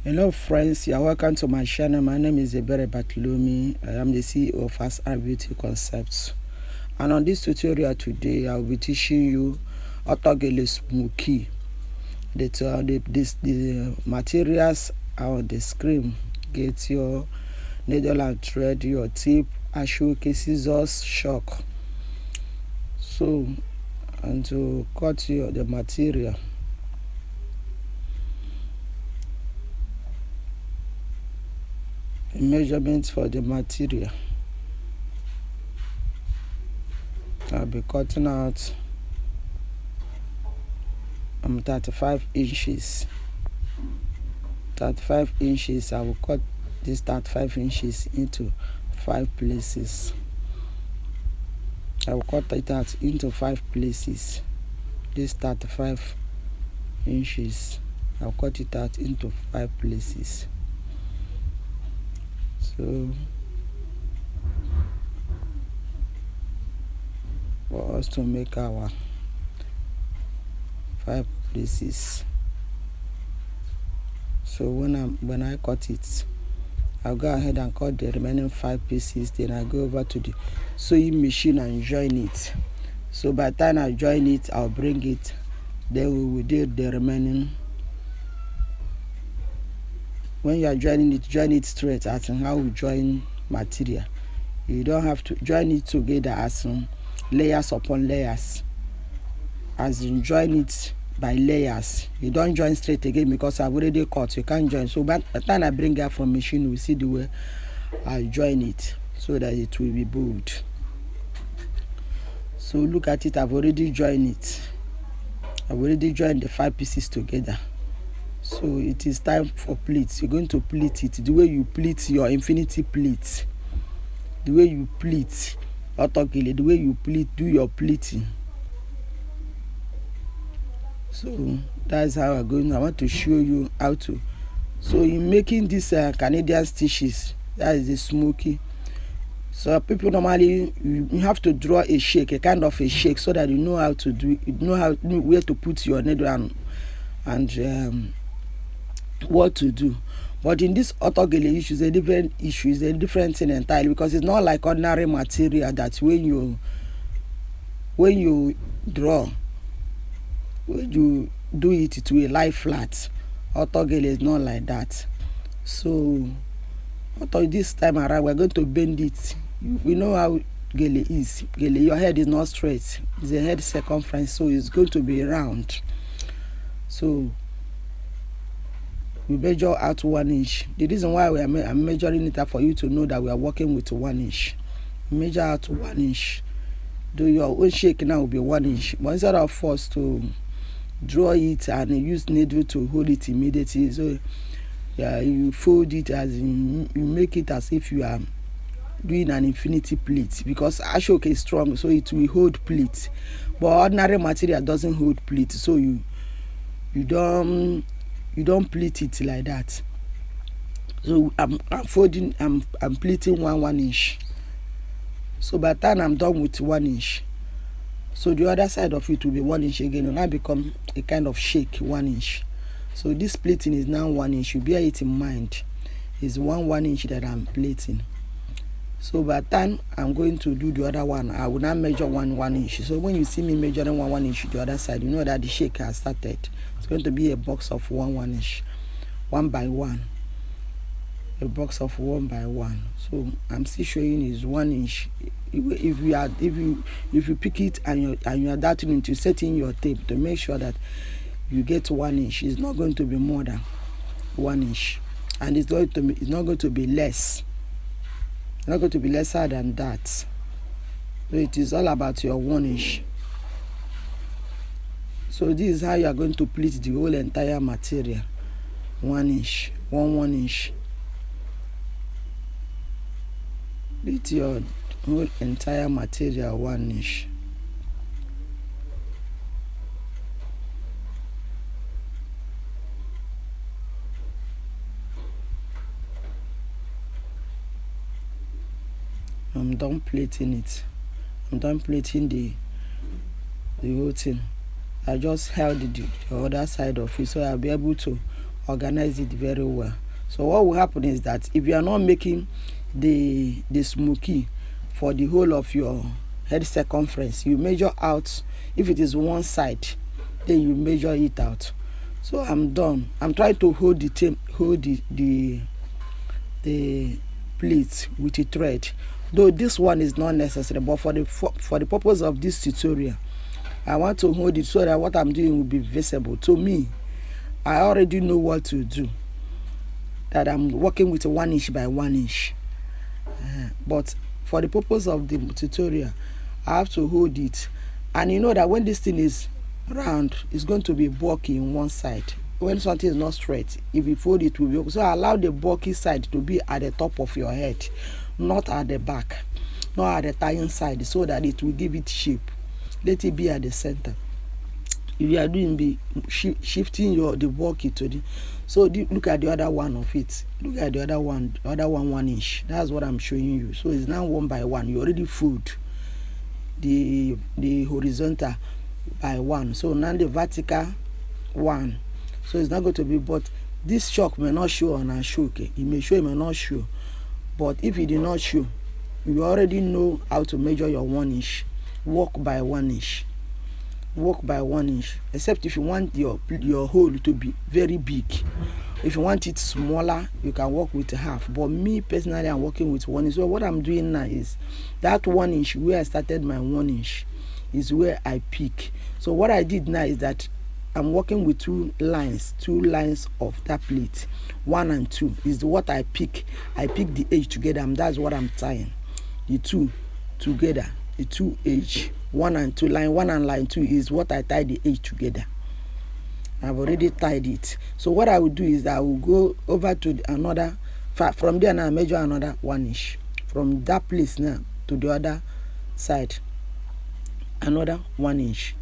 Hello friends, you are welcome to my channel. My name is Ebere Batlomi. I am the CEO of SR Beauty Concepts. And on this tutorial today, I will be teaching you autogele smoky. The materials are on the screen. Get your needle and thread, your tip, Ashoke, scissors, shock. So, and to cut the material. Measurements for the material. I'll be cutting out 35 inches. 35 inches. I will cut this 35 inches into 5 places. I will cut it out into 5 places. This 35 inches. I'll cut it out into 5 places. So for us to make our 5 places. So when I cut it, I'll go ahead and cut the remaining 5 pieces. Then I go over to the sewing machine and join it. So by the time I join it, I'll bring it. Then we will do the remaining. When you are join it straight, as in how we join material. You don't have to join it together as in layers upon layers. As in join it by layers. You don't join straight again because I've already cut. You can't join. So by the time I bring it from machine, we see the way I join it so that it will be bold. So look at it. I've already joined it. I've already joined the 5 pieces together. So it is time for pleats. You're going to pleat it the way you pleat your infinity pleat. The way you pleat autogele, the way you pleat, do your pleating. So that's how I'm going. I want to show you how to. So in making these Canadian stitches, that is the smoky. So people normally you have to draw a shake, a kind of a shake, so that you know how to do. You know where to put your needle and what to do. But in this autogele issue, is a different issue, is a different thing entirely, because it's not like ordinary material that when you draw, when you do it to a lie flat. Autogele is not like that. So this time around we're going to bend it. We know how gele is. Gele, your head is not straight. It's a head circumference, so it's going to be round. So we measure out 1 inch. The reason why I'm measuring it out for you to know that we are working with 1 inch. Measure out 1 inch. Do your own shake now will be 1 inch. But instead of us to draw it and use needle to hold it immediately, so yeah, you fold it as in, you make it as if you are doing an infinity pleat, because Ashoke is strong, so it will hold pleat. But ordinary material doesn't hold pleat, so you don't pleat it like that. So I'm folding, I'm pleating 1 inch. So by the time I'm done with 1 inch, so the other side of it will be 1 inch again, and now become a kind of shake 1 inch. So this pleating is now 1 inch. You bear it in mind. It's 1 inch that I'm pleating. So by the time I'm going to do the other one, I will now measure 1 inch. So when you see me measuring 1 inch the other side, you know that the shake has started. It's going to be a box of 1 inch, 1 by 1. A box of 1 by 1. So I'm still showing is 1 inch. If you pick it and you are doubting it, you set in your tape to make sure that you get 1 inch. It's not going to be more than 1 inch, and it's not going to be less. It's not going to be lesser than that. So it is all about your 1 inch. So this is how you are going to pleat the whole entire material. 1 inch, 1 inch. Pleat your whole entire material 1 inch. I'm done plating it. I'm done plating the whole thing. I just held the other side of it, so I'll be able to organize it very well. So what will happen is that if you are not making the smoky for the whole of your head circumference, you measure out. If it is one side, then you measure it out. So I'm done. I'm trying to hold the pleat with a thread, though this one is not necessary, but for the purpose of this tutorial, I want to hold it so that what I'm doing will be visible to me. I already know what to do, that I'm working with a 1 inch by 1 inch, but for the purpose of the tutorial, I have to hold it. And you know that when this thing is round, it's going to be bulky in one side. When something is not straight, if you fold it, will be so. Allow the bulky side to be at the top of your head, not at the back, not at the tying side, so that it will give it shape. Let it be at the center. If you are doing shifting the bulky to the, so look at the other one of it. Look at the other one 1 inch. That's what I'm showing you. So it's now 1 by 1. You already fold the horizontal by 1. So now the vertical 1. So it's not going to be, but this chalk may not show on Ashoke. It may show, it may not show. But if it did not show, you already know how to measure your 1 inch. Walk by 1 inch. Walk by 1 inch. Except if you want your hole to be very big. If you want it smaller, you can work with half. But me personally, I'm working with 1 inch. So what I'm doing now is that 1 inch where I started my 1 inch is where I pick. So what I did now is that I'm working with two lines of that pleat. 1 and 2 is what I pick. I pick the edge together, and that's what I'm tying. The 2 together, the 2 edge. 1 and 2, line 1 and line 2 is what I tie the edge together. I've already tied it. So what I will do is that I will go over to another. From there now, I measure another 1 inch. From that place now to the other side, another 1 inch.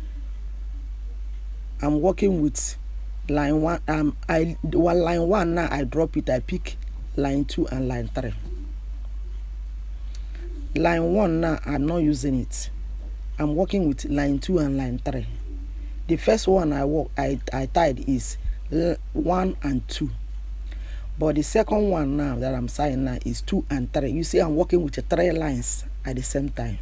I'm working with line 1. Line 1 now I drop it. I pick line 2 and line 3. Line 1 now I'm not using it. I'm working with line 2 and line 3. The first one I tied is 1 and 2. But the second one now that I'm tying now is 2 and 3. You see, I'm working with 3 lines at the same time.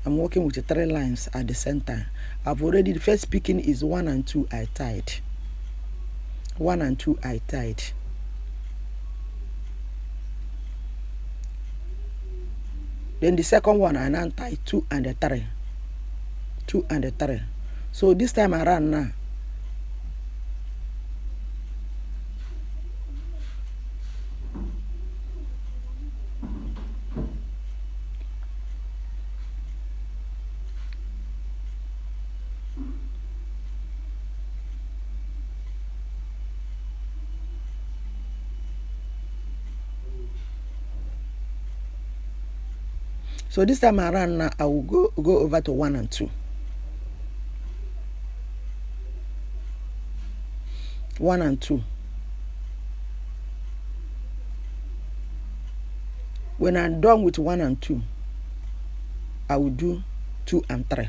I'm working with 3 lines at the same time. I've already, the first picking is 1 and 2 I tied. 1 and 2 I tied. Then the second one I now tie 2 and 3. 2 and 3. So this time around now, now I will go over to 1 and 2. 1 and 2. When I'm done with 1 and 2, I will do 2 and 3.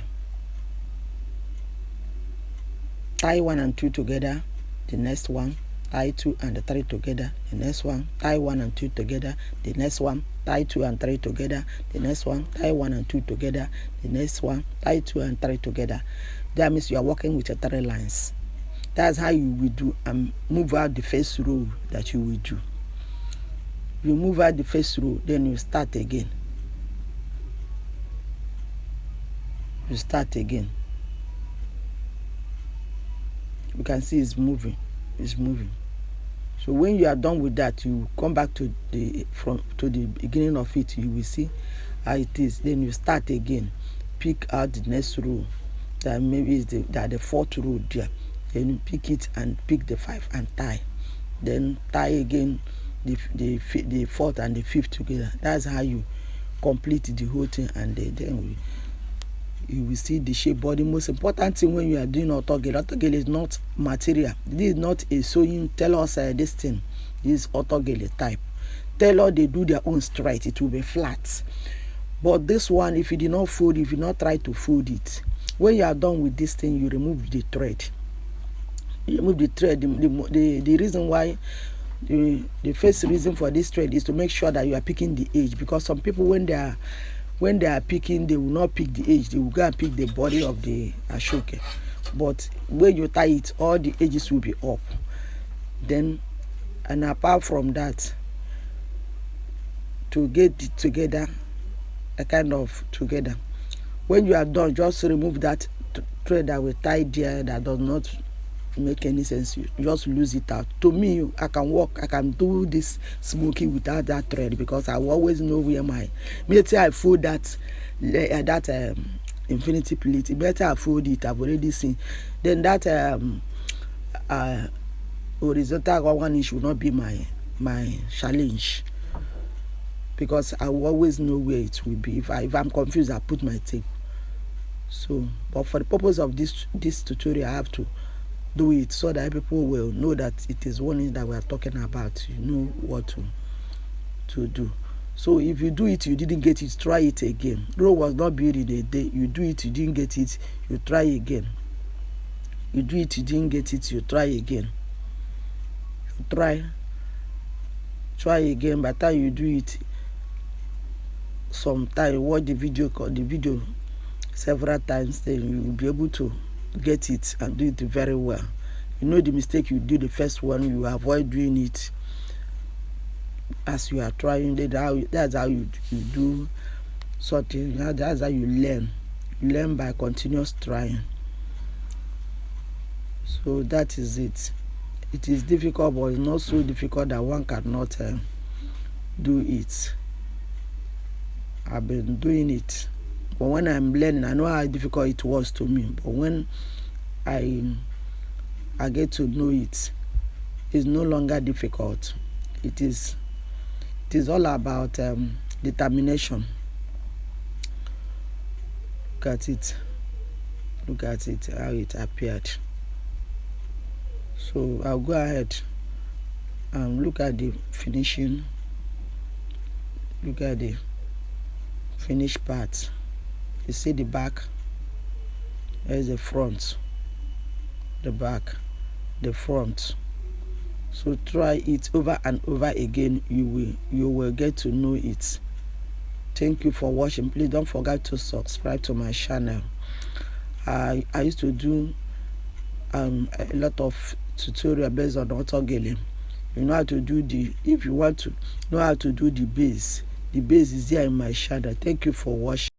Tie 1 and 2 together, the next one, tie 2 and 3 together, the next one, tie 1 and 2 together, the next one, tie 2 and 3 together, the next one, tie 1 and 2 together, the next one, tie 2 and 3 together. That means you are working with 3 lines. That's how you will do and move out the first row that you will do. You move out the first row, then you start again. You start again. You can see it's moving. It's moving. So when you are done with that, you come back to the beginning of it. You will see how it is. Then you start again. Pick out the next row. That maybe is the 4th row there. Then you pick it and pick the 5 and tie. Then tie again the 4th and the 5th together. That's how you complete the whole thing, and then you will see the shape. But the most important thing when you are doing autogele is not material. This is not a sewing. Tell us this thing. This is autogele type. Tailor, they do their own straight. It will be flat. But this one, if you did not fold, if you not try to fold it, when you are done with this thing, you remove the thread. remove the thread. The reason why, the first reason for this thread is to make sure that you are picking the edge, because some people, when they are picking, they will not pick the edge, they will go and pick the body of the Ashoke. But when you tie it, all the edges will be up. Then, and apart from that, to get it together, a kind of together, when you are done, just remove that thread that will tie there, that does not make any sense. You just lose it out. To me, I can do this smoky without that thread, because I will always know where maybe I fold that infinity pleat. Better I fold it, I've already seen. Then that horizontal one should not be my challenge, because I will always know where it will be. If I'm confused, I put my tape. So, but for the purpose of this tutorial, I have to do it so that people will know that it is one that we are talking about. You know what to do. So if you do it, you didn't get it, try it again. Rome was not built in a day. You do it, you didn't get it, you try again. You do it, you didn't get it, you try again. You try again. By the time you do it, sometime you watch the video several times, then you will be able to get it and do it very well. You know the mistake you do the first one, you avoid doing it as you are trying. That's how you do something. That's how you learn. You learn by continuous trying. So that is it. It is difficult, but it's not so difficult that one cannot do it. I've been doing it, but when I'm learning, I know how difficult it was to me. But when I get to know it, it's no longer difficult. It is all about determination. Look at it how it appeared. So I'll go ahead and look at the finishing. Look at the finished part. You see the back, there's the front, the back, the front. So try it over and over again. You will get to know it. Thank you for watching. Please don't forget to subscribe to my channel. I used to do a lot of tutorial based on autogele. You know how to do if you want to know how to do the base is there in my channel. Thank you for watching.